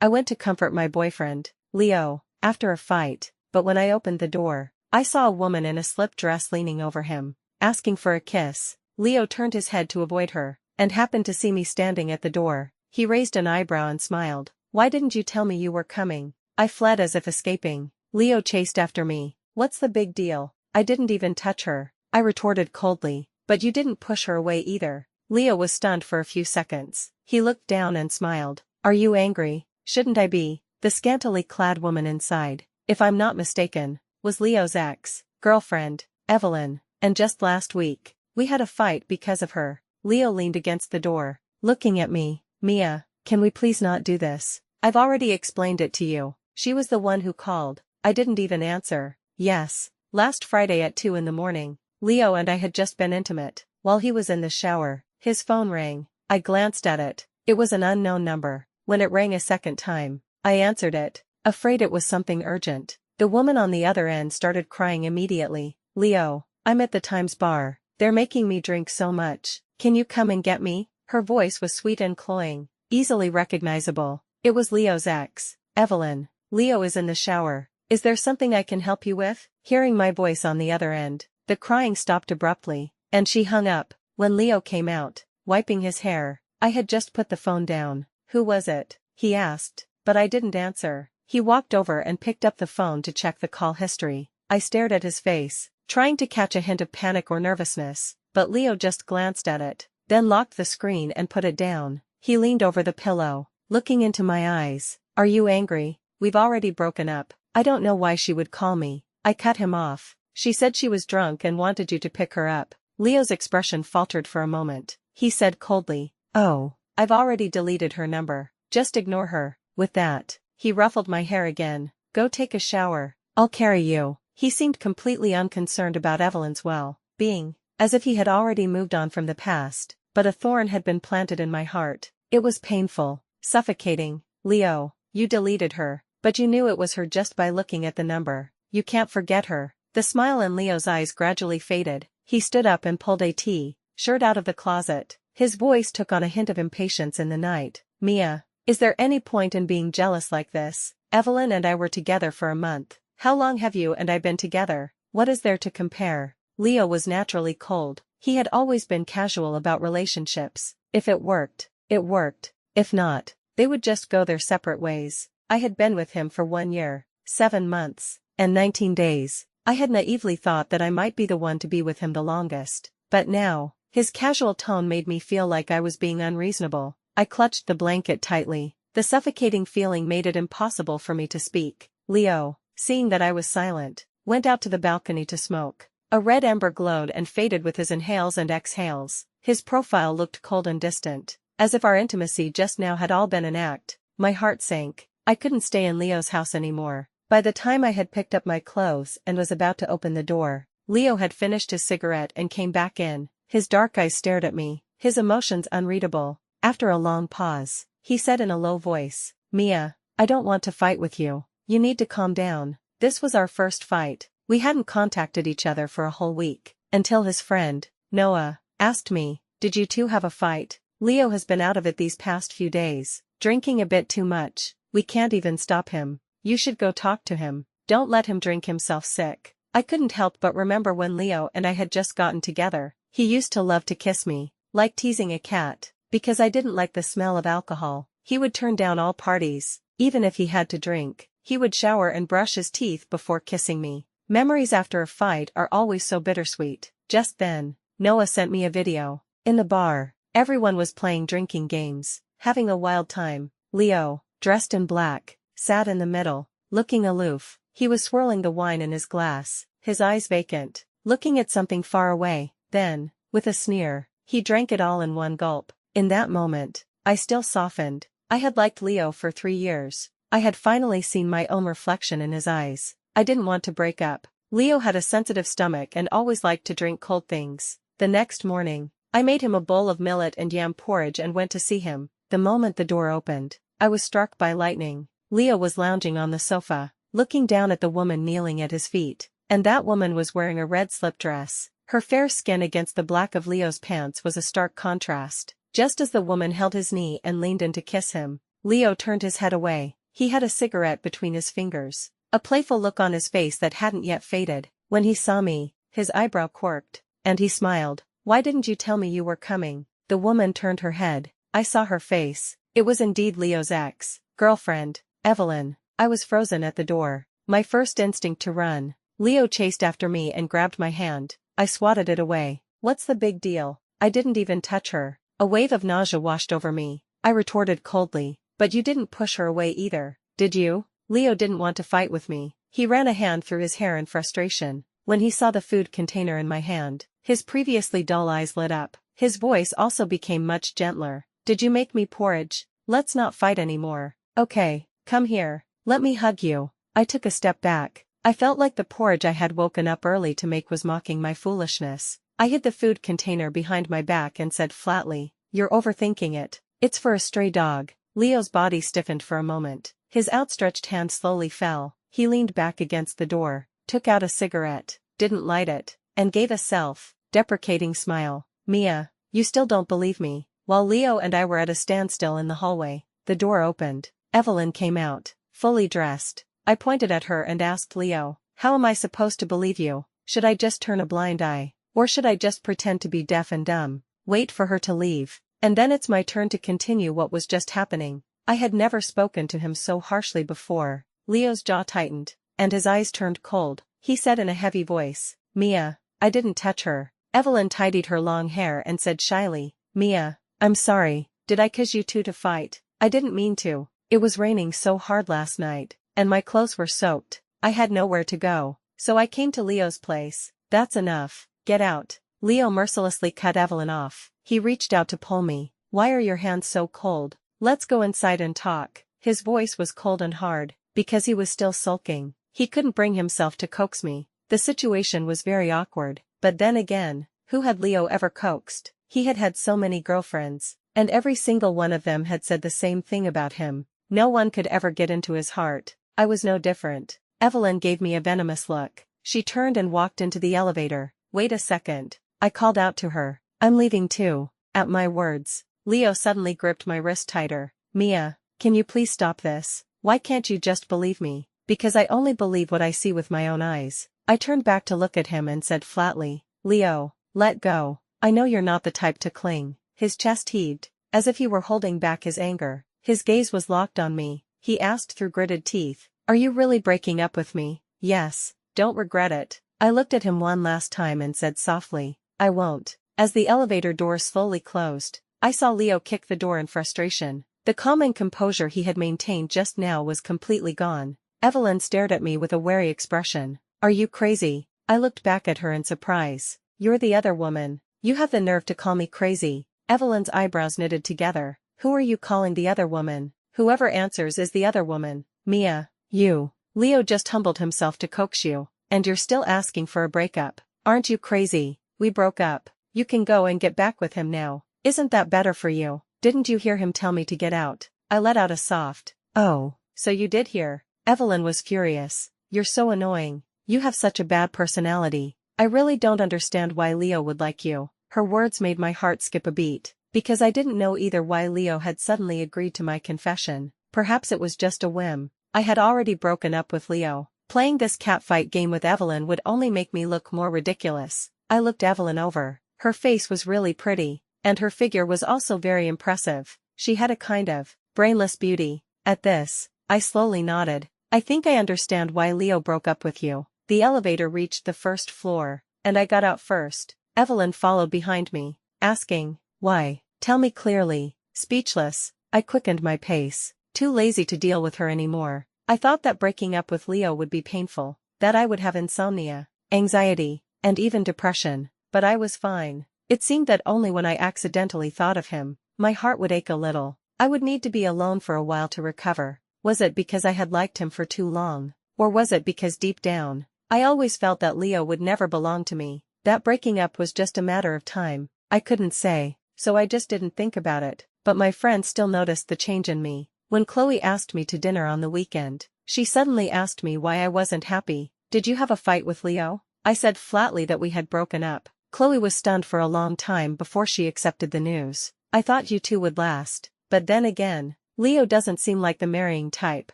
I went to comfort my boyfriend, Leo, after a fight, but when I opened the door, I saw a woman in a slip dress leaning over him, asking for a kiss. Leo turned his head to avoid her, and happened to see me standing at the door. He raised an eyebrow and smiled. "Why didn't you tell me you were coming?" I fled as if escaping. Leo chased after me. "What's the big deal? I didn't even touch her," I retorted coldly. "But you didn't push her away either." Leo was stunned for a few seconds. He looked down and smiled. "Are you angry?" "Shouldn't I be?" The scantily clad woman inside, if I'm not mistaken, was Leo's ex-girlfriend, Evelyn, and just last week, we had a fight because of her. Leo leaned against the door, looking at me. "Mia, can we please not do this? I've already explained it to you." She was the one who called. I didn't even answer. "Yes, last Friday at 2 in the morning, Leo and I had just been intimate. While he was in the shower, his phone rang. I glanced at it. It was an unknown number. When it rang a second time, I answered it, afraid it was something urgent. The woman on the other end started crying immediately. "Leo, I'm at the Times bar. They're making me drink so much. Can you come and get me?" Her voice was sweet and cloying, easily recognizable. It was Leo's ex, Evelyn. "Leo is in the shower. Is there something I can help you with?" Hearing my voice on the other end, the crying stopped abruptly, and she hung up. When Leo came out, wiping his hair, I had just put the phone down. "Who was it?" he asked, but I didn't answer. He walked over and picked up the phone to check the call history. I stared at his face, trying to catch a hint of panic or nervousness, but Leo just glanced at it, then locked the screen and put it down. He leaned over the pillow, looking into my eyes. "Are you angry? We've already broken up." "I don't know why she would call me." I cut him off. "She said she was drunk and wanted you to pick her up." Leo's expression faltered for a moment. He said coldly, "Oh, I've already deleted her number. Just ignore her." With that, he ruffled my hair again. "Go take a shower. I'll carry you." He seemed completely unconcerned about Evelyn's well-being, as if he had already moved on from the past, but a thorn had been planted in my heart. It was painful, suffocating. "Leo, you deleted her, but you knew it was her just by looking at the number. You can't forget her." The smile in Leo's eyes gradually faded. He stood up and pulled a T-shirt out of the closet. His voice took on a hint of impatience in the night. "Mia, is there any point in being jealous like this? Evelyn and I were together for a month. How long have you and I been together? What is there to compare?" Leo was naturally cold. He had always been casual about relationships. If it worked, it worked. If not, they would just go their separate ways. I had been with him for 1 year, 7 months, and 19 days. I had naively thought that I might be the one to be with him the longest. But now, his casual tone made me feel like I was being unreasonable. I clutched the blanket tightly. The suffocating feeling made it impossible for me to speak. Leo, seeing that I was silent, went out to the balcony to smoke. A red ember glowed and faded with his inhales and exhales. His profile looked cold and distant, as if our intimacy just now had all been an act. My heart sank. I couldn't stay in Leo's house anymore. By the time I had picked up my clothes and was about to open the door, Leo had finished his cigarette and came back in. His dark eyes stared at me, his emotions unreadable. After a long pause, he said in a low voice, "Mia, I don't want to fight with you. You need to calm down." This was our first fight. We hadn't contacted each other for a whole week, until his friend, Noah, asked me, "Did you two have a fight?" "Leo has been out of it these past few days, drinking a bit too much. We can't even stop him. You should go talk to him. Don't let him drink himself sick." I couldn't help but remember when Leo and I had just gotten together. He used to love to kiss me, like teasing a cat. Because I didn't like the smell of alcohol, he would turn down all parties, even if he had to drink. He would shower and brush his teeth before kissing me. Memories after a fight are always so bittersweet. Just then, Noah sent me a video. In the bar, everyone was playing drinking games, having a wild time. Leo, dressed in black, sat in the middle, looking aloof. He was swirling the wine in his glass, his eyes vacant, looking at something far away. Then, with a sneer, he drank it all in one gulp. In that moment, I still softened. I had liked Leo for 3 years. I had finally seen my own reflection in his eyes. I didn't want to break up. Leo had a sensitive stomach and always liked to drink cold things. The next morning, I made him a bowl of millet and yam porridge and went to see him. The moment the door opened, I was struck by lightning. Leo was lounging on the sofa, looking down at the woman kneeling at his feet, and that woman was wearing a red slip dress. Her fair skin against the black of Leo's pants was a stark contrast. Just as the woman held his knee and leaned in to kiss him, Leo turned his head away. He had a cigarette between his fingers, a playful look on his face that hadn't yet faded. When he saw me, his eyebrow quirked, and he smiled. "Why didn't you tell me you were coming?" The woman turned her head. I saw her face. It was indeed Leo's ex-girlfriend, Evelyn. I was frozen at the door. My first instinct to run. Leo chased after me and grabbed my hand. I swatted it away. "What's the big deal? I didn't even touch her." A wave of nausea washed over me. I retorted coldly, "But you didn't push her away either, did you?" Leo didn't want to fight with me. He ran a hand through his hair in frustration. When he saw the food container in my hand, his previously dull eyes lit up. His voice also became much gentler. "Did you make me porridge? Let's not fight anymore. Okay, come here. Let me hug you." I took a step back. I felt like the porridge I had woken up early to make was mocking my foolishness. I hid the food container behind my back and said flatly, "You're overthinking it. It's for a stray dog." Leo's body stiffened for a moment. His outstretched hand slowly fell. He leaned back against the door, took out a cigarette, didn't light it, and gave a self-deprecating smile. "Mia, you still don't believe me." While Leo and I were at a standstill in the hallway, the door opened. Evelyn came out, fully dressed. I pointed at her and asked Leo, "How am I supposed to believe you? Should I just turn a blind eye? Or should I just pretend to be deaf and dumb, wait for her to leave, and then it's my turn to continue what was just happening?" I had never spoken to him so harshly before. Leo's jaw tightened, and his eyes turned cold. He said in a heavy voice, "Mia, I didn't touch her." Evelyn tidied her long hair and said shyly, "Mia, I'm sorry, did I cause you two to fight? I didn't mean to. It was raining so hard last night, and my clothes were soaked. I had nowhere to go, so I came to Leo's place." "That's enough, get out." Leo mercilessly cut Evelyn off. He reached out to pull me. "Why are your hands so cold? Let's go inside and talk." His voice was cold and hard, because he was still sulking. He couldn't bring himself to coax me. The situation was very awkward, but then again, who had Leo ever coaxed? He had had so many girlfriends, and every single one of them had said the same thing about him. No one could ever get into his heart. I was no different. Evelyn gave me a venomous look. She turned and walked into the elevator. "Wait a second." I called out to her. "I'm leaving too." At my words, Leo suddenly gripped my wrist tighter. "Mia, can you please stop this? Why can't you just believe me?" "Because I only believe what I see with my own eyes." I turned back to look at him and said flatly, "Leo, let go. I know you're not the type to cling." His chest heaved, as if he were holding back his anger. His gaze was locked on me. He asked through gritted teeth, "Are you really breaking up with me?" "Yes, don't regret it." I looked at him one last time and said softly, "I won't." As the elevator door slowly closed, I saw Leo kick the door in frustration. The calm and composure he had maintained just now was completely gone. Evelyn stared at me with a wary expression. "Are you crazy?" I looked back at her in surprise. "You're the other woman. You have the nerve to call me crazy." Evelyn's eyebrows knitted together. "Who are you calling the other woman?" "Whoever answers is the other woman." "Mia, you. Leo just humbled himself to coax you, and you're still asking for a breakup. Aren't you crazy? We broke up. You can go and get back with him now. Isn't that better for you? Didn't you hear him tell me to get out?" I let out a soft, "Oh, so you did hear." Evelyn was furious. "You're so annoying. You have such a bad personality. I really don't understand why Leo would like you." Her words made my heart skip a beat, because I didn't know either why Leo had suddenly agreed to my confession. Perhaps it was just a whim. I had already broken up with Leo. Playing this catfight game with Evelyn would only make me look more ridiculous. I looked Evelyn over. Her face was really pretty, and her figure was also very impressive. She had a kind of brainless beauty. At this, I slowly nodded. "I think I understand why Leo broke up with you." The elevator reached the first floor, and I got out first. Evelyn followed behind me, asking, "Why? Tell me clearly." Speechless, I quickened my pace, too lazy to deal with her anymore. I thought that breaking up with Leo would be painful, that I would have insomnia, anxiety, and even depression, but I was fine. It seemed that only when I accidentally thought of him, my heart would ache a little. I would need to be alone for a while to recover. Was it because I had liked him for too long? Or was it because deep down, I always felt that Leo would never belong to me, that breaking up was just a matter of time? I couldn't say, so I just didn't think about it. But my friend still noticed the change in me. When Chloe asked me to dinner on the weekend, she suddenly asked me why I wasn't happy. "Did you have a fight with Leo?" I said flatly that we had broken up. Chloe was stunned for a long time before she accepted the news. "I thought you two would last, but then again, Leo doesn't seem like the marrying type.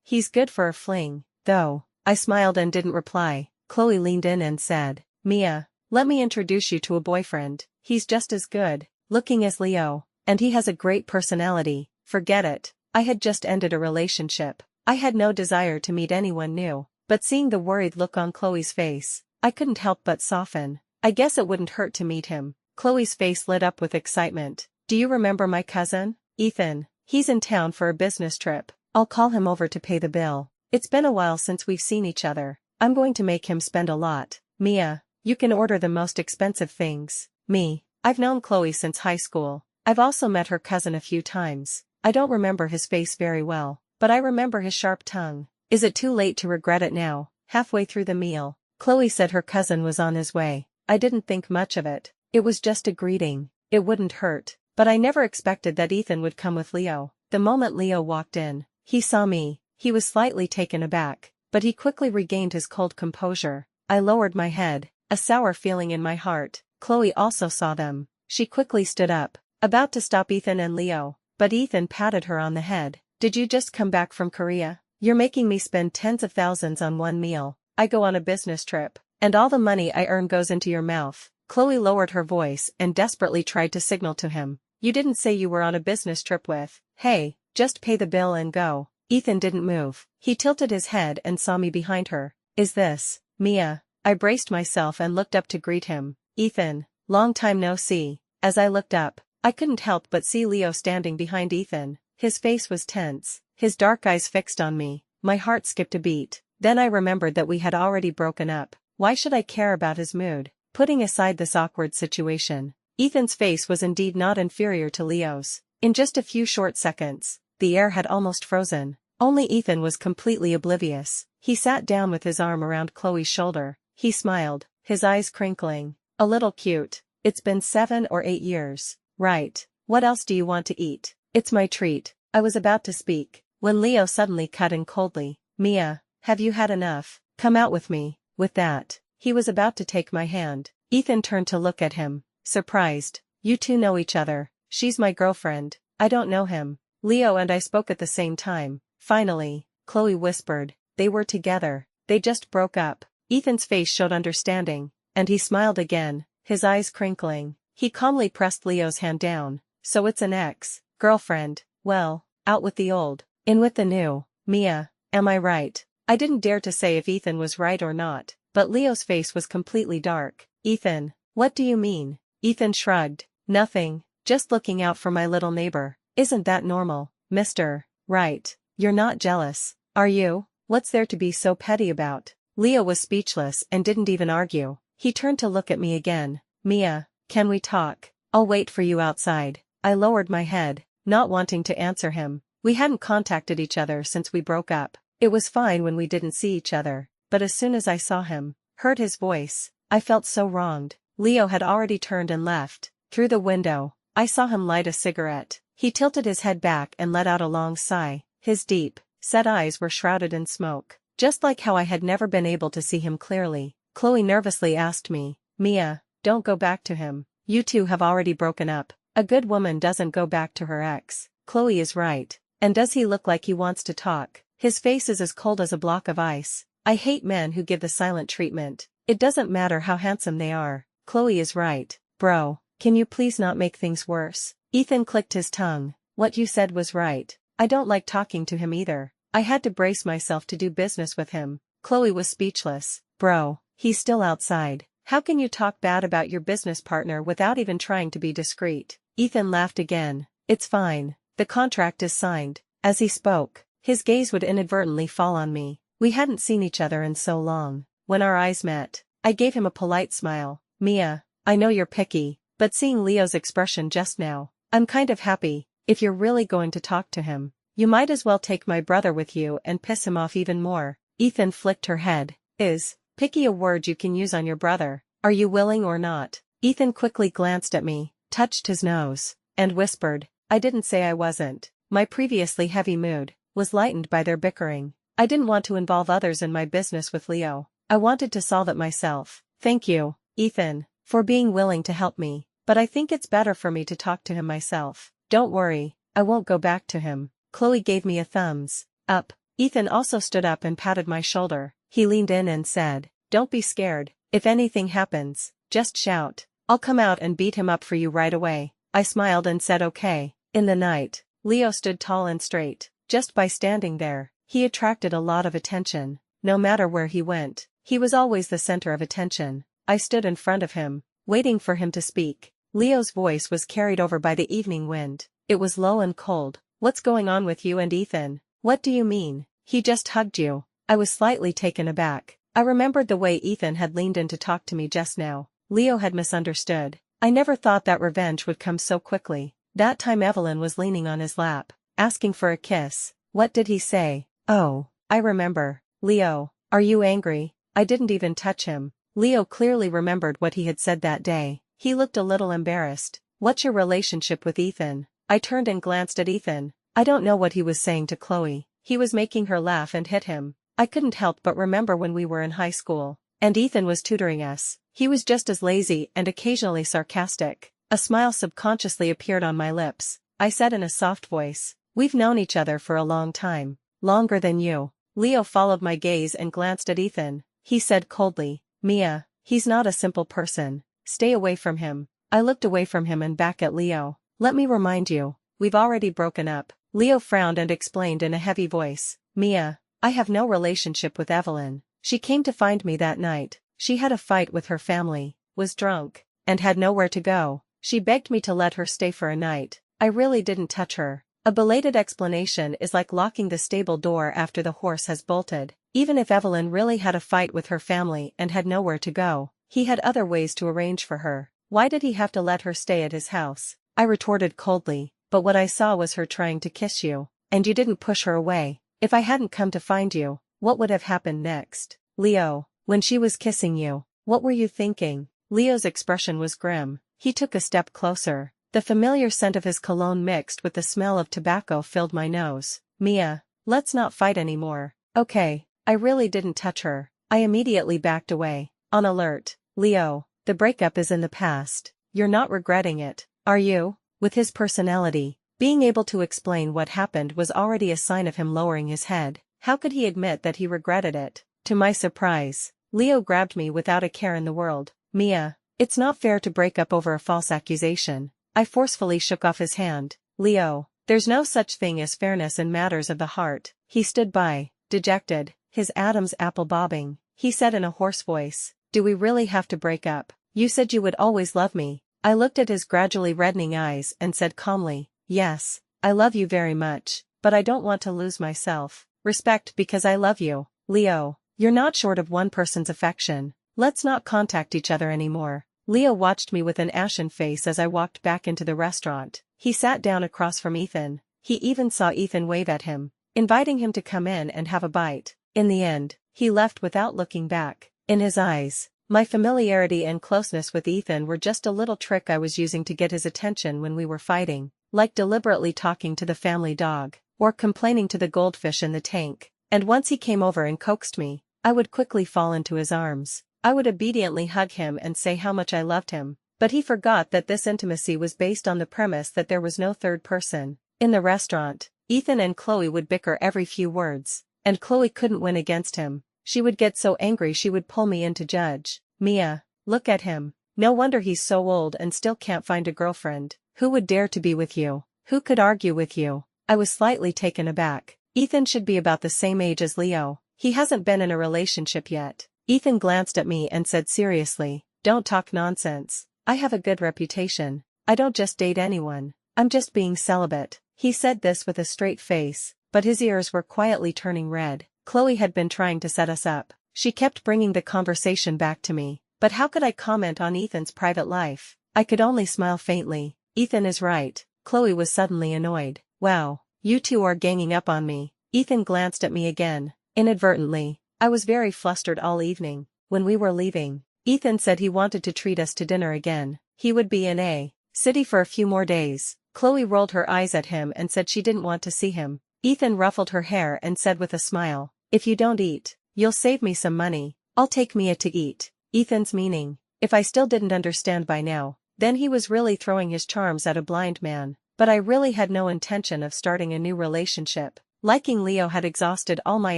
He's good for a fling, though. I smiled and didn't reply. Chloe leaned in and said, Mia, let me introduce you to a boyfriend. He's just as good looking as Leo, and he has a great personality. Forget it. I had just ended a relationship. I had no desire to meet anyone new, but seeing the worried look on Chloe's face, I couldn't help but soften. I guess it wouldn't hurt to meet him. Chloe's face lit up with excitement. Do you remember my cousin, Ethan? He's in town for a business trip. I'll call him over to pay the bill. It's been a while since we've seen each other. I'm going to make him spend a lot. Mia, you can order the most expensive things. Me, I've known Chloe since high school. I've also met her cousin a few times. I don't remember his face very well, but I remember his sharp tongue. Is it too late to regret it now? Halfway through the meal, Chloe said her cousin was on his way. I didn't think much of it. It was just a greeting. It wouldn't hurt. But I never expected that Ethan would come with Leo. The moment Leo walked in, he saw me. He was slightly taken aback, but he quickly regained his cold composure. I lowered my head, a sour feeling in my heart. Chloe also saw them. She quickly stood up, about to stop Ethan and Leo, but Ethan patted her on the head. Did you just come back from Korea? You're making me spend tens of thousands on one meal. I go on a business trip, and all the money I earn goes into your mouth. Chloe lowered her voice and desperately tried to signal to him. You didn't say you were on a business trip with. Hey, just pay the bill and go. Ethan didn't move. He tilted his head and saw me behind her. Is this Mia? I braced myself and looked up to greet him. Ethan, long time no see. As I looked up, I couldn't help but see Leo standing behind Ethan. His face was tense, his dark eyes fixed on me. My heart skipped a beat. Then I remembered that we had already broken up. Why should I care about his mood? Putting aside this awkward situation, Ethan's face was indeed not inferior to Leo's. In just a few short seconds, the air had almost frozen. Only Ethan was completely oblivious. He sat down with his arm around Chloe's shoulder. He smiled, his eyes crinkling. A little cute. It's been 7 or 8 years. Right. What else do you want to eat? It's my treat. I was about to speak, when Leo suddenly cut in coldly. Mia, have you had enough? Come out with me. With that, he was about to take my hand. Ethan turned to look at him, surprised. You two know each other. She's my girlfriend. I don't know him. Leo and I spoke at the same time. Finally, Chloe whispered, they were together. They just broke up. Ethan's face showed understanding, and he smiled again, his eyes crinkling. He calmly pressed Leo's hand down. So it's an ex-girlfriend. Well, out with the old, in with the new. Mia, am I right? I didn't dare to say if Ethan was right or not, but Leo's face was completely dark. Ethan, what do you mean? Ethan shrugged. Nothing, just looking out for my little neighbor. Isn't that normal, Mr. Right? You're not jealous, are you? What's there to be so petty about? Leo was speechless and didn't even argue. He turned to look at me again. Mia, can we talk? I'll wait for you outside. I lowered my head, not wanting to answer him. We hadn't contacted each other since we broke up. It was fine when we didn't see each other, but as soon as I saw him, heard his voice, I felt so wronged. Leo had already turned and left. Through the window, I saw him light a cigarette. He tilted his head back and let out a long sigh. His deep, set eyes were shrouded in smoke, just like how I had never been able to see him clearly. Chloe nervously asked me, Mia, don't go back to him. You two have already broken up. A good woman doesn't go back to her ex. Chloe is right. And does he look like he wants to talk? His face is as cold as a block of ice. I hate men who give the silent treatment. It doesn't matter how handsome they are. Chloe is right. Bro, can you please not make things worse? Ethan clicked his tongue. What you said was right. I don't like talking to him either. I had to brace myself to do business with him. Chloe was speechless. Bro, he's still outside. How can you talk bad about your business partner without even trying to be discreet? Ethan laughed again. It's fine. The contract is signed. As he spoke, his gaze would inadvertently fall on me. We hadn't seen each other in so long. When our eyes met, I gave him a polite smile. Mia, I know you're picky, but seeing Leo's expression just now, I'm kind of happy. If you're really going to talk to him, you might as well take my brother with you and piss him off even more. Ethan flicked her head. Is picky a word you can use on your brother? Are you willing or not? Ethan quickly glanced at me, touched his nose, and whispered, I didn't say I wasn't. My previously heavy mood was lightened by their bickering. I didn't want to involve others in my business with Leo. I wanted to solve it myself. Thank you, Ethan, for being willing to help me, but I think it's better for me to talk to him myself. Don't worry, I won't go back to him. Chloe gave me a thumbs up. Ethan also stood up and patted my shoulder. He leaned in and said, "Don't be scared. If anything happens, just shout. I'll come out and beat him up for you right away." I smiled and said okay. In the night, Leo stood tall and straight. Just by standing there, he attracted a lot of attention. No matter where he went, he was always the center of attention. I stood in front of him, waiting for him to speak. Leo's voice was carried over by the evening wind. It was low and cold. "What's going on with you and Ethan?" "What do you mean? He just hugged you." I was slightly taken aback. I remembered the way Ethan had leaned in to talk to me just now. Leo had misunderstood. I never thought that revenge would come so quickly. That time Evelyn was leaning on his lap, asking for a kiss. What did he say? Oh, I remember. "Leo, are you angry?" I didn't even touch him. Leo clearly remembered what he had said that day. He looked a little embarrassed. "What's your relationship with Ethan?" I turned and glanced at Ethan. I don't know what he was saying to Chloe. He was making her laugh and hit him. I couldn't help but remember when we were in high school, and Ethan was tutoring us. He was just as lazy and occasionally sarcastic. A smile subconsciously appeared on my lips. I said in a soft voice, "We've known each other for a long time. Longer than you." Leo followed my gaze and glanced at Ethan. He said coldly, "Mia, he's not a simple person. Stay away from him." I looked away from him and back at Leo. "Let me remind you, we've already broken up." Leo frowned and explained in a heavy voice, "Mia, I have no relationship with Evelyn. She came to find me that night. She had a fight with her family, was drunk, and had nowhere to go. She begged me to let her stay for a night. I really didn't touch her." A belated explanation is like locking the stable door after the horse has bolted. Even if Evelyn really had a fight with her family and had nowhere to go, he had other ways to arrange for her. Why did he have to let her stay at his house? I retorted coldly, "But what I saw was her trying to kiss you, and you didn't push her away. If I hadn't come to find you, what would have happened next?" "Leo, when she was kissing you, what were you thinking?" Leo's expression was grim. He took a step closer. The familiar scent of his cologne mixed with the smell of tobacco filled my nose. "Mia, let's not fight anymore." "Okay, I really didn't touch her." I immediately backed away, on alert. "Leo, the breakup is in the past. You're not regretting it, are you?" With his personality, being able to explain what happened was already a sign of him lowering his head. How could he admit that he regretted it? To my surprise, Leo grabbed me without a care in the world. "Mia, it's not fair to break up over a false accusation." I forcefully shook off his hand. "Leo, there's no such thing as fairness in matters of the heart." He stood by, dejected, his Adam's apple bobbing. He said in a hoarse voice, "Do we really have to break up? You said you would always love me." I looked at his gradually reddening eyes and said calmly, "Yes, I love you very much, but I don't want to lose myself. Respect because I love you. Leo, you're not short of one person's affection. Let's not contact each other anymore." Leo watched me with an ashen face as I walked back into the restaurant. He sat down across from Ethan. He even saw Ethan wave at him, inviting him to come in and have a bite. In the end, he left without looking back. In his eyes, my familiarity and closeness with Ethan were just a little trick I was using to get his attention when we were fighting, like deliberately talking to the family dog, or complaining to the goldfish in the tank. And once he came over and coaxed me, I would quickly fall into his arms. I would obediently hug him and say how much I loved him, but he forgot that this intimacy was based on the premise that there was no third person. In the restaurant, Ethan and Chloe would bicker every few words, and Chloe couldn't win against him. She would get so angry she would pull me in to judge. "Mia, look at him. No wonder he's so old and still can't find a girlfriend. Who would dare to be with you? Who could argue with you?" I was slightly taken aback. Ethan should be about the same age as Leo. He hasn't been in a relationship yet. Ethan glanced at me and said seriously, "Don't talk nonsense. I have a good reputation. I don't just date anyone. I'm just being celibate." He said this with a straight face, but his ears were quietly turning red. Chloe had been trying to set us up. She kept bringing the conversation back to me, but how could I comment on Ethan's private life? I could only smile faintly. "Ethan is right." Chloe was suddenly annoyed. "Wow, you two are ganging up on me." Ethan glanced at me again, inadvertently. I was very flustered all evening. When we were leaving, Ethan said he wanted to treat us to dinner again. He would be in a city for a few more days. Chloe rolled her eyes at him and said she didn't want to see him. Ethan ruffled her hair and said with a smile, "If you don't eat, you'll save me some money. I'll take Mia to eat." Ethan's meaning, if I still didn't understand by now, then he was really throwing his charms at a blind man. but I really had no intention of starting a new relationship. Liking Leo had exhausted all my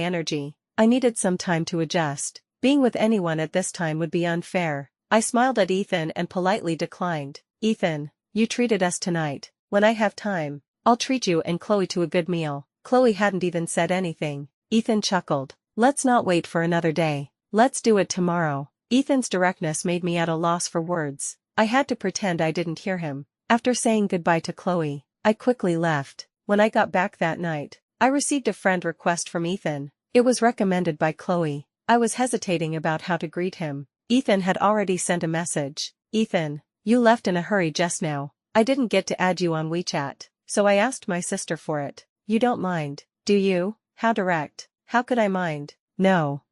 energy. I needed some time to adjust. Being with anyone at this time would be unfair. I smiled at Ethan and politely declined. Ethan, you treated us tonight. When I have time, I'll treat you and Chloe to a good meal. Chloe hadn't even said anything. Ethan chuckled. Let's not wait for another day. Let's do it tomorrow. Ethan's directness made me at a loss for words. I had to pretend I didn't hear him. After saying goodbye to Chloe, I quickly left. When I got back that night, I received a friend request from Ethan. It was recommended by Chloe. I was hesitating about how to greet him. Ethan had already sent a message. Ethan, you left in a hurry just now. I didn't get to add you on WeChat, so I asked my sister for it. You don't mind, do you? How direct. How could I mind? No,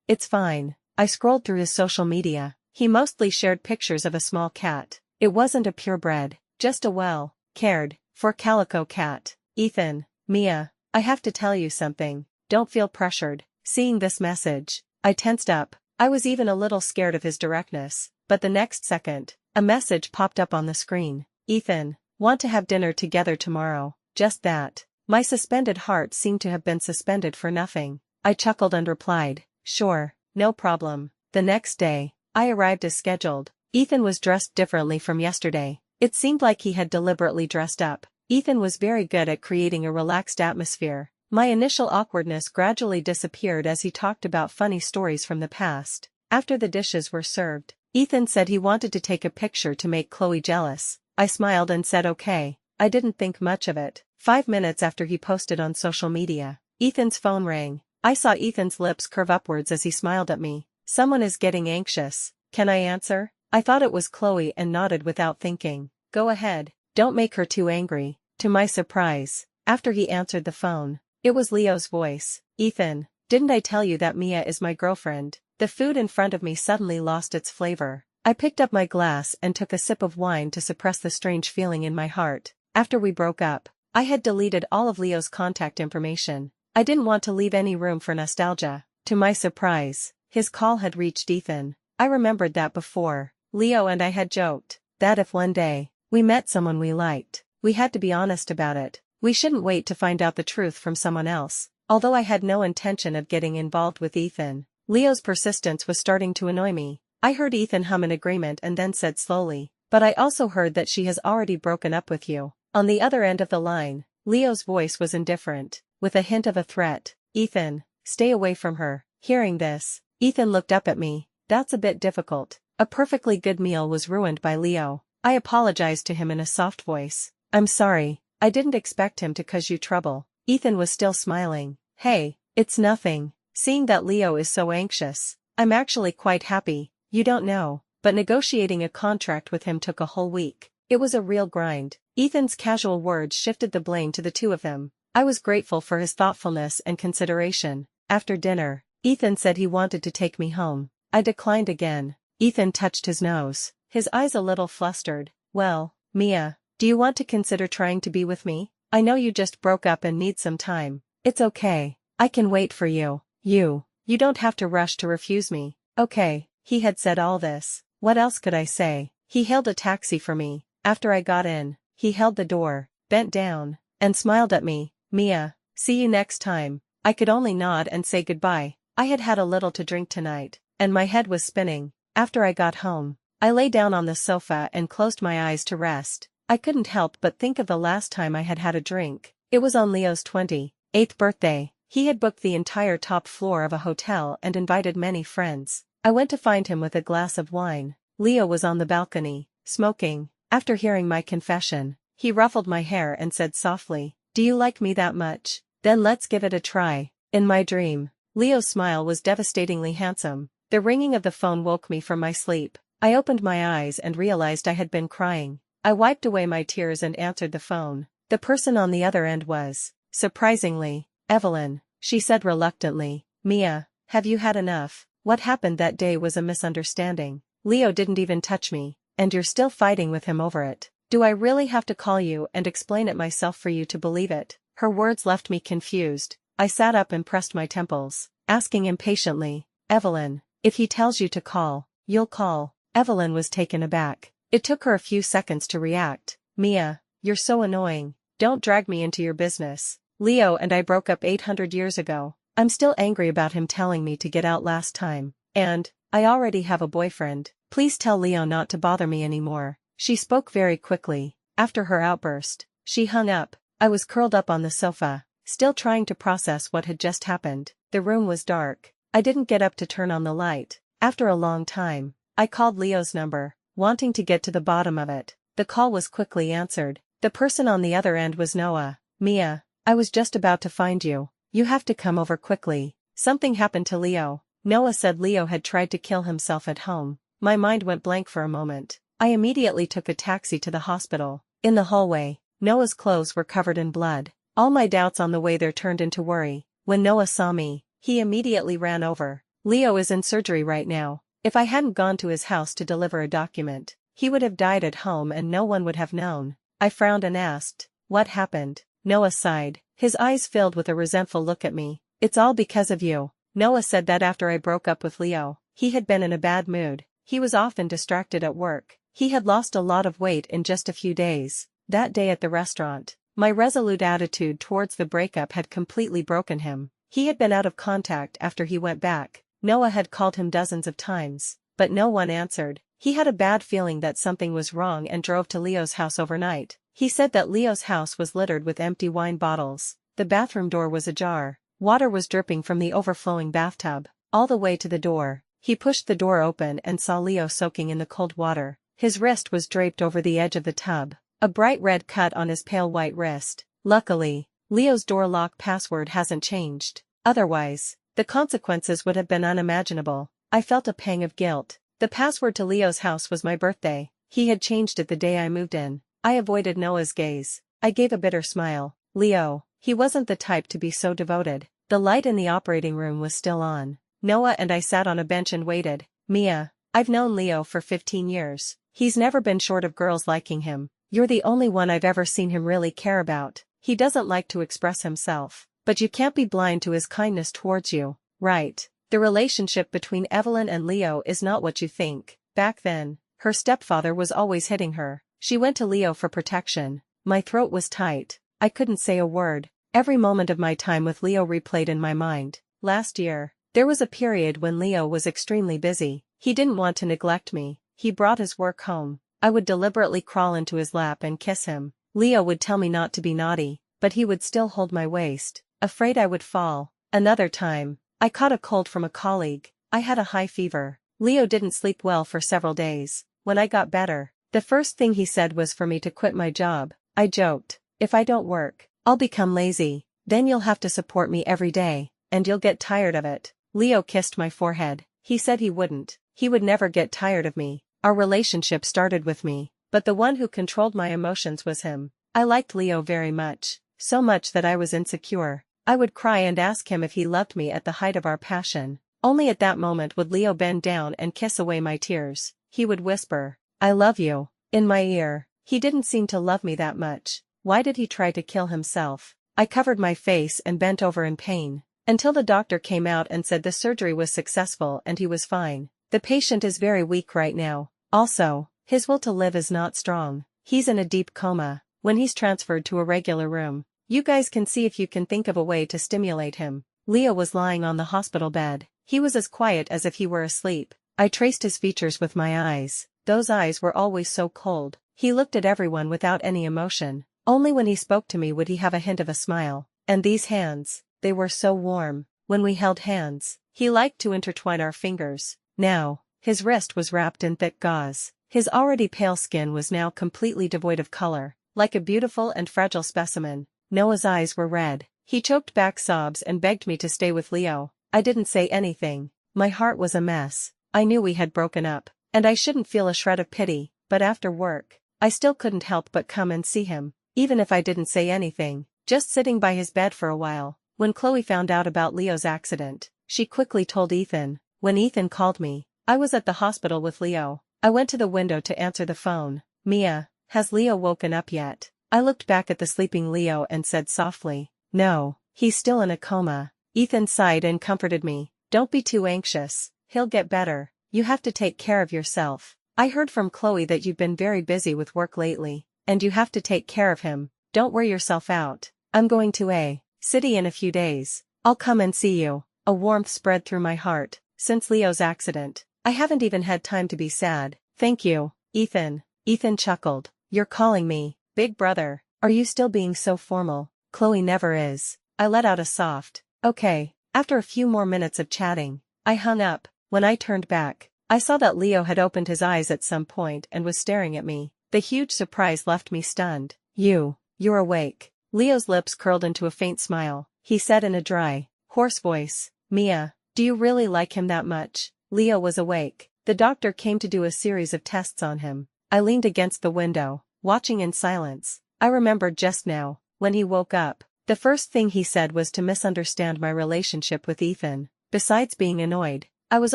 it's fine. I scrolled through his social media. He mostly shared pictures of a small cat. It wasn't a purebred, just a well-cared for calico cat. Ethan, Mia, I have to tell you something. Don't feel pressured. Seeing this message, I tensed up. I was even a little scared of his directness, but the next second, a message popped up on the screen. Ethan, want to have dinner together tomorrow? Just that. My suspended heart seemed to have been suspended for nothing. I chuckled and replied, sure, no problem. The next day, I arrived as scheduled. Ethan was dressed differently from yesterday. It seemed like he had deliberately dressed up. Ethan was very good at creating a relaxed atmosphere. My initial awkwardness gradually disappeared as he talked about funny stories from the past. After the dishes were served, Ethan said he wanted to take a picture to make Chloe jealous. I smiled and said okay. I didn't think much of it. 5 minutes after he posted on social media, Ethan's phone rang. I saw Ethan's lips curve upwards as he smiled at me. Someone is getting anxious. Can I answer? I thought it was Chloe and nodded without thinking. Go ahead, don't make her too angry. To my surprise, after he answered the phone, it was Leo's voice. Ethan, didn't I tell you that Mia is my girlfriend? The food in front of me suddenly lost its flavor. I picked up my glass and took a sip of wine to suppress the strange feeling in my heart. After we broke up, I had deleted all of Leo's contact information. I didn't want to leave any room for nostalgia. To my surprise, his call had reached Ethan. I remembered that before, Leo and I had joked that if one day we met someone we liked, we had to be honest about it. We shouldn't wait to find out the truth from someone else. Although I had no intention of getting involved with Ethan, Leo's persistence was starting to annoy me. I heard Ethan hum in agreement and then said slowly, but I also heard that she has already broken up with you. On the other end of the line, Leo's voice was indifferent, with a hint of a threat. Ethan, stay away from her. Hearing this, Ethan looked up at me. That's a bit difficult. A perfectly good meal was ruined by Leo. I apologized to him in a soft voice. I'm sorry, I didn't expect him to cause you trouble. Ethan was still smiling. Hey, it's nothing. Seeing that Leo is so anxious, I'm actually quite happy. You don't know, but negotiating a contract with him took a whole week. It was a real grind. Ethan's casual words shifted the blame to the two of them. I was grateful for his thoughtfulness and consideration. After dinner, Ethan said he wanted to take me home. I declined again. Ethan touched his nose, his eyes a little flustered. Well, Mia, do you want to consider trying to be with me? I know you just broke up and need some time. It's okay. I can wait for you. You don't have to rush to refuse me. Okay. He had said all this. What else could I say? He hailed a taxi for me. After I got in, he held the door, bent down, and smiled at me. Mia, see you next time. I could only nod and say goodbye. I had had a little to drink tonight, and my head was spinning. After I got home, I lay down on the sofa and closed my eyes to rest. I couldn't help but think of the last time I had had a drink. It was on Leo's 28th birthday. He had booked the entire top floor of a hotel and invited many friends. I went to find him with a glass of wine. Leo was on the balcony, smoking. After hearing my confession, he ruffled my hair and said softly, "Do you like me that much? Then let's give it a try." In my dream, Leo's smile was devastatingly handsome. The ringing of the phone woke me from my sleep. I opened my eyes and realized I had been crying. I wiped away my tears and answered the phone. The person on the other end was, surprisingly, Evelyn. She said reluctantly, "Mia, have you had enough? What happened that day was a misunderstanding. Leo didn't even touch me, and you're still fighting with him over it. Do I really have to call you and explain it myself for you to believe it?" Her words left me confused. I sat up and pressed my temples, asking impatiently, "Evelyn, if he tells you to call, you'll call." Evelyn was taken aback. It took her a few seconds to react. "Mia, you're so annoying. Don't drag me into your business. Leo and I broke up 800 years ago. I'm still angry about him telling me to get out last time. And, I already have a boyfriend. Please tell Leo not to bother me anymore. She spoke very quickly. After her outburst, she hung up. I was curled up on the sofa, still trying to process what had just happened. The room was dark. I didn't get up to turn on the light. After a long time, I called Leo's number, wanting to get to the bottom of it. The call was quickly answered. The person on the other end was Noah. Mia, I was just about to find you. You have to come over quickly. Something happened to Leo. Noah said Leo had tried to kill himself at home. My mind went blank for a moment. I immediately took a taxi to the hospital. In the hallway, Noah's clothes were covered in blood. All my doubts on the way there turned into worry. When Noah saw me, he immediately ran over. Leo is in surgery right now. If I hadn't gone to his house to deliver a document, he would have died at home and no one would have known. I frowned and asked, what happened? Noah sighed. His eyes filled with a resentful look at me. It's all because of you. Noah said that after I broke up with Leo, he had been in a bad mood. He was often distracted at work. He had lost a lot of weight in just a few days. That day at the restaurant, my resolute attitude towards the breakup had completely broken him. He had been out of contact after he went back. Noah had called him dozens of times, but no one answered. He had a bad feeling that something was wrong and drove to Leo's house overnight. He said that Leo's house was littered with empty wine bottles. The bathroom door was ajar. Water was dripping from the overflowing bathtub, all the way to the door. He pushed the door open and saw Leo soaking in the cold water. His wrist was draped over the edge of the tub, a bright red cut on his pale white wrist. Luckily, Leo's door lock password hasn't changed. Otherwise, the consequences would have been unimaginable. I felt a pang of guilt. The password to Leo's house was my birthday. He had changed it the day I moved in. I avoided Noah's gaze. I gave a bitter smile. Leo, he wasn't the type to be so devoted. The light in the operating room was still on. Noah and I sat on a bench and waited. Mia, I've known Leo for 15 years. He's never been short of girls liking him. You're the only one I've ever seen him really care about. He doesn't like to express himself, but you can't be blind to his kindness towards you, right? The relationship between Evelyn and Leo is not what you think. Back then, her stepfather was always hitting her. She went to Leo for protection. My throat was tight. I couldn't say a word. Every moment of my time with Leo replayed in my mind. Last year, there was a period when Leo was extremely busy. He didn't want to neglect me. He brought his work home. I would deliberately crawl into his lap and kiss him. Leo would tell me not to be naughty, but he would still hold my waist, afraid I would fall. Another time, I caught a cold from a colleague. I had a high fever. Leo didn't sleep well for several days. When I got better, the first thing he said was for me to quit my job. I joked, if I don't work, I'll become lazy. Then you'll have to support me every day, and you'll get tired of it. Leo kissed my forehead. He said he wouldn't. He would never get tired of me. Our relationship started with me, but the one who controlled my emotions was him. I liked Leo very much, so much that I was insecure. I would cry and ask him if he loved me at the height of our passion. Only at that moment would Leo bend down and kiss away my tears. He would whisper, "I love you," in my ear. He didn't seem to love me that much. Why did he try to kill himself? I covered my face and bent over in pain, until the doctor came out and said the surgery was successful and he was fine. The patient is very weak right now. Also, his will to live is not strong. He's in a deep coma. When he's transferred to a regular room, you guys can see if you can think of a way to stimulate him. Leo was lying on the hospital bed. He was as quiet as if he were asleep. I traced his features with my eyes. Those eyes were always so cold. He looked at everyone without any emotion. Only when he spoke to me would he have a hint of a smile. And these hands, they were so warm. When we held hands, he liked to intertwine our fingers. Now, his wrist was wrapped in thick gauze. His already pale skin was now completely devoid of color, like a beautiful and fragile specimen. Noah's eyes were red. He choked back sobs and begged me to stay with Leo. I didn't say anything. My heart was a mess. I knew we had broken up, and I shouldn't feel a shred of pity, but after work, I still couldn't help but come and see him, even if I didn't say anything, just sitting by his bed for a while. When Chloe found out about Leo's accident, she quickly told Ethan. When Ethan called me, I was at the hospital with Leo. I went to the window to answer the phone. "Mia, has Leo woken up yet?" I looked back at the sleeping Leo and said softly, "No, he's still in a coma." Ethan sighed and comforted me. "Don't be too anxious. He'll get better. You have to take care of yourself. I heard from Chloe that you've been very busy with work lately." and you have to take care of him. Don't wear yourself out. I'm going to a city in a few days. I'll come and see you. A warmth spread through my heart. Since Leo's accident, I haven't even had time to be sad. Thank you, Ethan. Ethan chuckled. You're calling me big brother. Are you still being so formal? Chloe never is. I let out a soft, okay. After a few more minutes of chatting, I hung up. When I turned back, I saw that Leo had opened his eyes at some point and was staring at me. The huge surprise left me stunned. You're awake. Leo's lips curled into a faint smile. He said in a dry, hoarse voice, Mia, do you really like him that much? Leo was awake. The doctor came to do a series of tests on him. I leaned against the window, watching in silence. I remembered just now, when he woke up, the first thing he said was to misunderstand my relationship with Ethan. Besides being annoyed, I was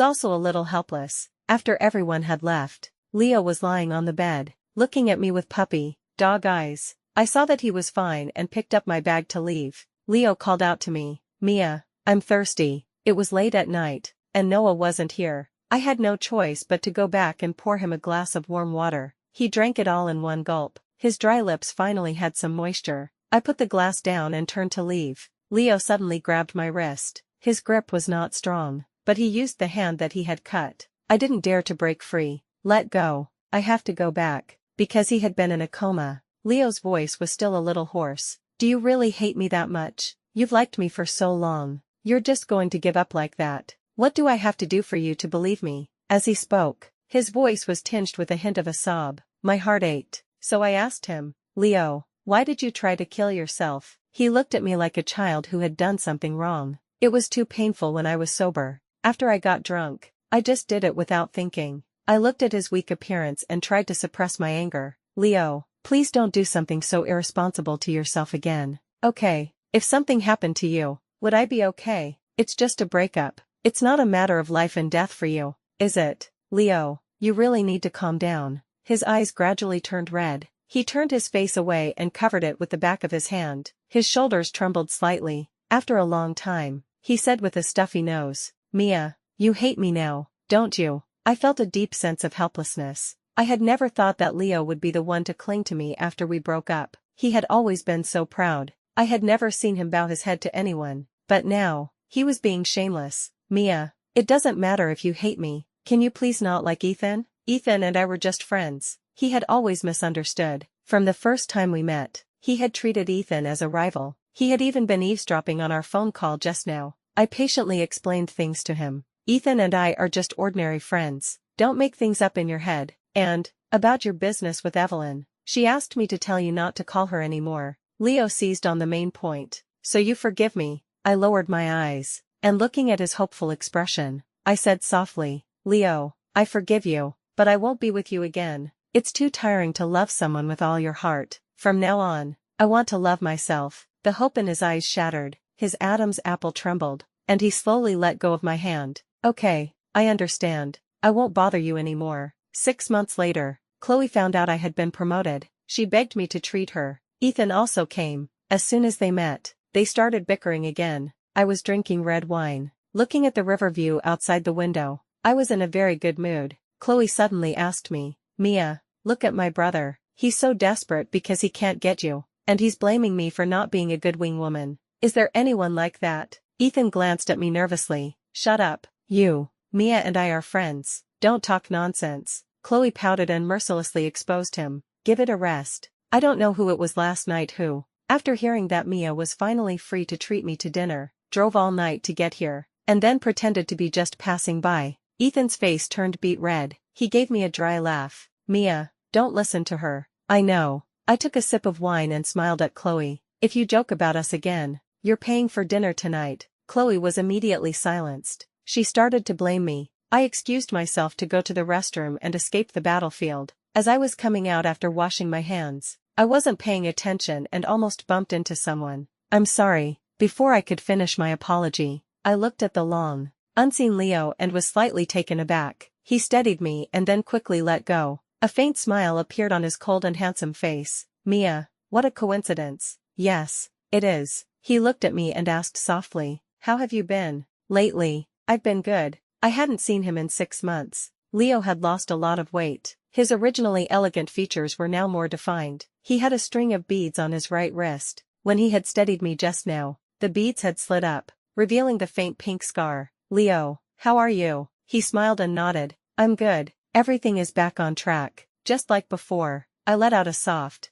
also a little helpless. After everyone had left, Leo was lying on the bed, looking at me with puppy dog eyes. I saw that he was fine and picked up my bag to leave. Leo called out to me, Mia, I'm thirsty. It was late at night, and Noah wasn't here. I had no choice but to go back and pour him a glass of warm water. He drank it all in one gulp. His dry lips finally had some moisture. I put the glass down and turned to leave. Leo suddenly grabbed my wrist. His grip was not strong, but he used the hand that he had cut. I didn't dare to break free. Let go. I have to go back. Because he had been in a coma. Leo's voice was still a little hoarse. Do you really hate me that much? You've liked me for so long. You're just going to give up like that? What do I have to do for you to believe me? As he spoke, his voice was tinged with a hint of a sob. My heart ached. So I asked him, Leo, why did you try to kill yourself? He looked at me like a child who had done something wrong. It was too painful when I was sober. After I got drunk, I just did it without thinking. I looked at his weak appearance and tried to suppress my anger. Leo, please don't do something so irresponsible to yourself again. Okay, if something happened to you, would I be okay? It's just a breakup. It's not a matter of life and death for you, is it? Leo, you really need to calm down. His eyes gradually turned red. He turned his face away and covered it with the back of his hand. His shoulders trembled slightly. After a long time, he said with a stuffy nose, Mia, you hate me now, don't you? I felt a deep sense of helplessness. I had never thought that Leo would be the one to cling to me after we broke up. He had always been so proud. I had never seen him bow his head to anyone. But now, he was being shameless. Mia, it doesn't matter if you hate me. Can you please not like Ethan? Ethan and I were just friends. He had always misunderstood. From the first time we met, he had treated Ethan as a rival. He had even been eavesdropping on our phone call just now. I patiently explained things to him. Ethan and I are just ordinary friends. Don't make things up in your head. And, about your business with Evelyn, she asked me to tell you not to call her anymore. Leo seized on the main point. So you forgive me? I lowered my eyes, and looking at his hopeful expression, I said softly, Leo, I forgive you, but I won't be with you again. It's too tiring to love someone with all your heart. From now on, I want to love myself. The hope in his eyes shattered, his Adam's apple trembled, and he slowly let go of my hand. Okay, I understand. I won't bother you anymore. 6 months later, Chloe found out I had been promoted. She begged me to treat her. Ethan also came. As soon as they met, they started bickering again. I was drinking red wine, looking at the river view outside the window. I was in a very good mood. Chloe suddenly asked me, Mia, look at my brother. He's so desperate because he can't get you, and he's blaming me for not being a good wing woman. Is there anyone like that? Ethan glanced at me nervously. Shut up. Mia and I are friends. Don't talk nonsense. Chloe pouted and mercilessly exposed him. Give it a rest. I don't know who it was last night who, after hearing that Mia was finally free to treat me to dinner, drove all night to get here, and then pretended to be just passing by. Ethan's face turned beet red. He gave me a dry laugh. Mia, don't listen to her. I know. I took a sip of wine and smiled at Chloe. If you joke about us again, you're paying for dinner tonight. Chloe was immediately silenced. She started to blame me. I excused myself to go to the restroom and escape the battlefield. As I was coming out after washing my hands, I wasn't paying attention and almost bumped into someone. I'm sorry. Before I could finish my apology, I looked at the long, unseen Leo and was slightly taken aback. He steadied me and then quickly let go. A faint smile appeared on his cold and handsome face. Mia, what a coincidence. Yes, it is. He looked at me and asked softly, how have you been? Lately, I've been good. I hadn't seen him in 6 months. Leo had lost a lot of weight. His originally elegant features were now more defined. He had a string of beads on his right wrist. When he had steadied me just now, the beads had slid up, revealing the faint pink scar. "Leo, how are you?" He smiled and nodded. "I'm good. Everything is back on track, just like before." I let out a soft,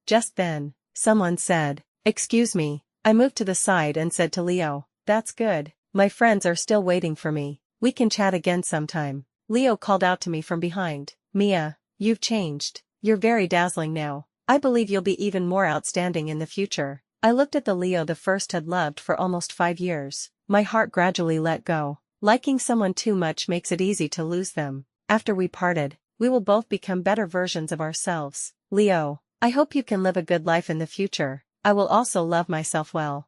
just then. Someone said, "Excuse me." I moved to the side and said to Leo, "That's good. My friends are still waiting for me. We can chat again sometime." Leo called out to me from behind, "Mia, you've changed. You're very dazzling now. I believe you'll be even more outstanding in the future." I looked at the Leo the first had loved for almost 5 years. My heart gradually let go. Liking someone too much makes it easy to lose them. After we parted, "We will both become better versions of ourselves. Leo, I hope you can live a good life in the future. I will also love myself well."